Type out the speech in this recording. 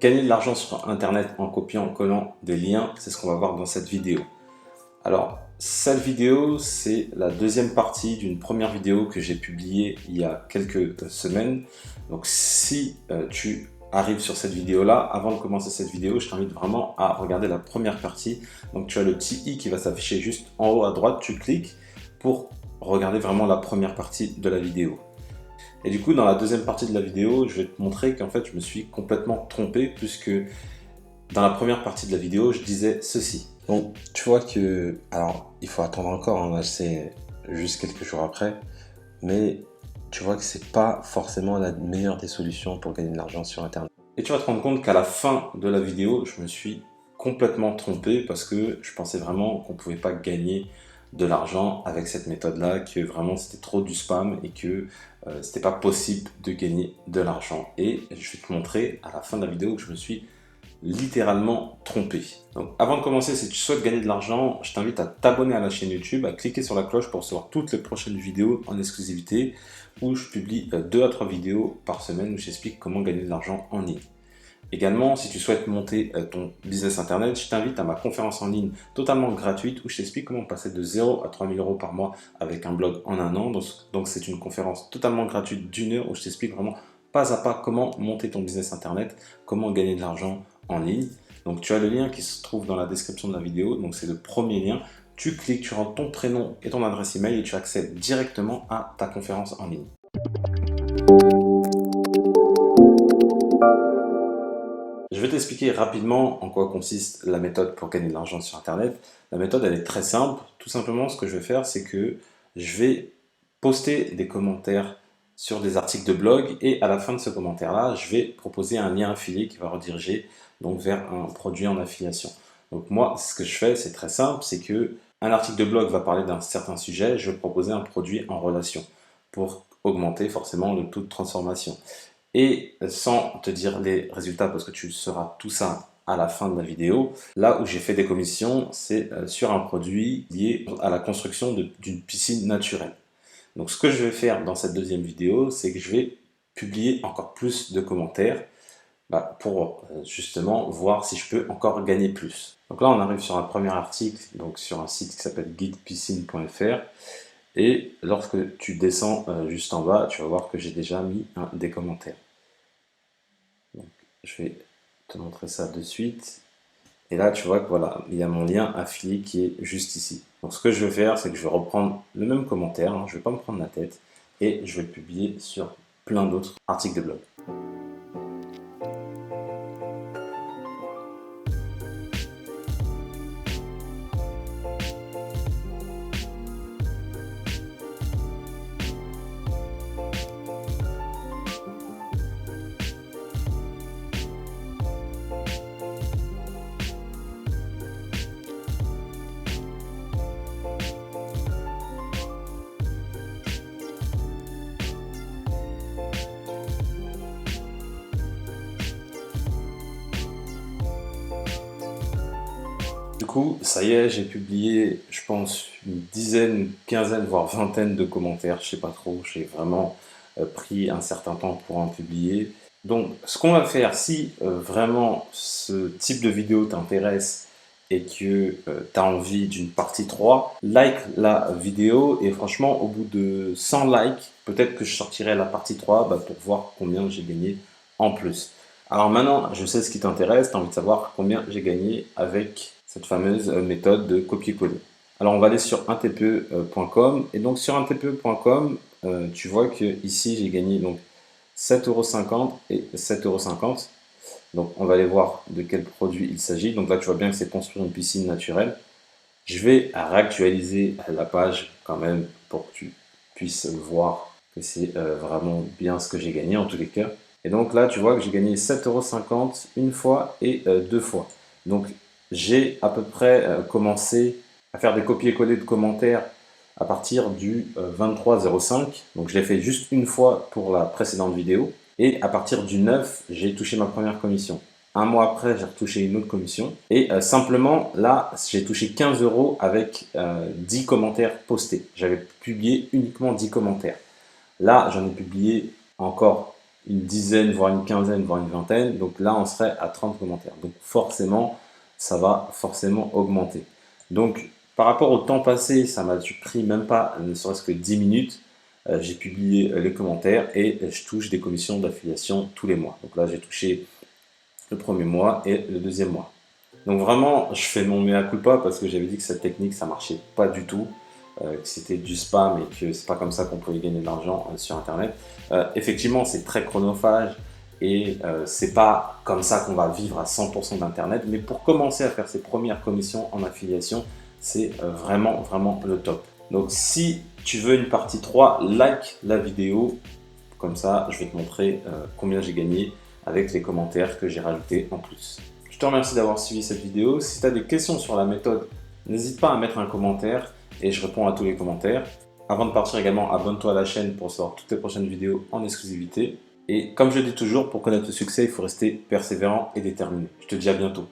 Gagner de l'argent sur Internet en copiant, en collant des liens, c'est ce qu'on va voir dans cette vidéo. Alors, cette vidéo, c'est la deuxième partie d'une première vidéo que j'ai publiée il y a quelques semaines. Donc, si tu arrives sur cette vidéo-là, avant de commencer cette vidéo, je t'invite vraiment à regarder la première partie. Donc, tu as le petit i qui va s'afficher juste en haut à droite, tu cliques pour regarder vraiment la première partie de la vidéo. Et du coup, dans la deuxième partie de la vidéo, je vais te montrer qu'en fait, je me suis complètement trompé puisque dans la première partie de la vidéo, je disais ceci. Donc, tu vois que... Alors, il faut attendre encore, hein, là, c'est juste quelques jours après. Mais tu vois que c'est pas forcément la meilleure des solutions pour gagner de l'argent sur Internet. Et tu vas te rendre compte qu'à la fin de la vidéo, je me suis complètement trompé parce que je pensais vraiment qu'on pouvait pas gagner de l'argent avec cette méthode-là, que vraiment c'était trop du spam et que c'était pas possible de gagner de l'argent. Et je vais te montrer à la fin de la vidéo que je me suis littéralement trompé. Donc avant de commencer, si tu souhaites gagner de l'argent, je t'invite à t'abonner à la chaîne YouTube, à cliquer sur la cloche pour recevoir toutes les prochaines vidéos en exclusivité où je publie 2 à 3 vidéos par semaine où j'explique comment gagner de l'argent en ligne. Également, si tu souhaites monter ton business internet, je t'invite à ma conférence en ligne totalement gratuite où je t'explique comment passer de 0 à 3 000 € par mois avec un blog en un an. Donc c'est une conférence totalement gratuite d'1 heure où je t'explique vraiment pas à pas comment monter ton business internet, comment gagner de l'argent en ligne. Donc tu as le lien qui se trouve dans la description de la vidéo, donc c'est le premier lien. Tu cliques, tu rentres ton prénom et ton adresse email et tu accèdes directement à ta conférence en ligne. Je vais t'expliquer rapidement en quoi consiste la méthode pour gagner de l'argent sur Internet. La méthode, elle est très simple. Tout simplement, ce que je vais faire, c'est que je vais poster des commentaires sur des articles de blog et à la fin de ce commentaire-là, je vais proposer un lien affilié qui va rediriger donc vers un produit en affiliation. Donc moi, ce que je fais, c'est très simple, c'est que un article de blog va parler d'un certain sujet, je vais proposer un produit en relation pour augmenter forcément le taux de transformation. Et sans te dire les résultats, parce que tu sauras tout ça à la fin de la vidéo, là où j'ai fait des commissions, c'est sur un produit lié à la construction d'une piscine naturelle. Donc ce que je vais faire dans cette deuxième vidéo, c'est que je vais publier encore plus de commentaires pour justement voir si je peux encore gagner plus. Donc là, on arrive sur un premier article, donc sur un site qui s'appelle guidepiscine.fr. Et lorsque tu descends juste en bas, tu vas voir que j'ai déjà mis des commentaires. Donc, je vais te montrer ça de suite. Et là, tu vois que voilà, il y a mon lien affilié qui est juste ici. Donc, ce que je vais faire, c'est que je vais reprendre le même commentaire. Je ne vais pas me prendre la tête. Et je vais le publier sur plein d'autres articles de blog. Du coup, ça y est, j'ai publié, je pense, une dizaine, une quinzaine, voire vingtaine de commentaires, je sais pas trop, j'ai vraiment pris un certain temps pour en publier. Donc, ce qu'on va faire, si vraiment ce type de vidéo t'intéresse et que tu as envie d'une partie 3, like la vidéo et franchement, au bout de 100 likes, peut-être que je sortirai la partie 3 pour voir combien j'ai gagné en plus. Alors maintenant, je sais ce qui t'intéresse, tu as envie de savoir combien j'ai gagné avec cette fameuse méthode de copier-coller. Alors on va aller sur intpe.com et donc sur intpe.com, tu vois que ici j'ai gagné donc 7,50 € et 7,50 €. Donc on va aller voir de quel produit il s'agit. Donc là tu vois bien que c'est construire une piscine naturelle. Je vais réactualiser la page quand même pour que tu puisses voir que c'est vraiment bien ce que j'ai gagné en tous les cas. Et donc là tu vois que j'ai gagné 7,50 € une fois et 2 fois. Donc j'ai à peu près commencé à faire des copier-coller de commentaires à partir du 23,05. Donc je l'ai fait juste une fois pour la précédente vidéo. Et à partir du 9, j'ai touché ma première commission. Un mois après, j'ai retouché une autre commission. Et simplement, là, j'ai touché 15 € avec 10 commentaires postés. J'avais publié uniquement 10 commentaires. Là, j'en ai publié encore une dizaine, voire une quinzaine, voire une vingtaine. Donc là, on serait à 30 commentaires. Donc forcément, ça va forcément augmenter. Donc par rapport au temps passé, ça m'a pris même pas, ne serait-ce que 10 minutes. J'ai publié les commentaires et je touche des commissions d'affiliation tous les mois. Donc là, j'ai touché le premier mois et le deuxième mois. Donc vraiment, je fais mon mea culpa parce que j'avais dit que cette technique, ça marchait pas du tout, que c'était du spam et que c'est pas comme ça qu'on pouvait gagner de l'argent sur Internet. Effectivement, c'est très chronophage et c'est pas comme ça qu'on va vivre à 100% d'Internet. Mais pour commencer à faire ses premières commissions en affiliation, c'est vraiment le top. Donc si tu veux une partie 3, like la vidéo. Comme ça, je vais te montrer combien j'ai gagné avec les commentaires que j'ai rajoutés en plus. Je te remercie d'avoir suivi cette vidéo. Si tu as des questions sur la méthode, n'hésite pas à mettre un commentaire et je réponds à tous les commentaires. Avant de partir également, abonne-toi à la chaîne pour recevoir toutes les prochaines vidéos en exclusivité. Et comme je dis toujours, pour connaître le succès, il faut rester persévérant et déterminé. Je te dis à bientôt.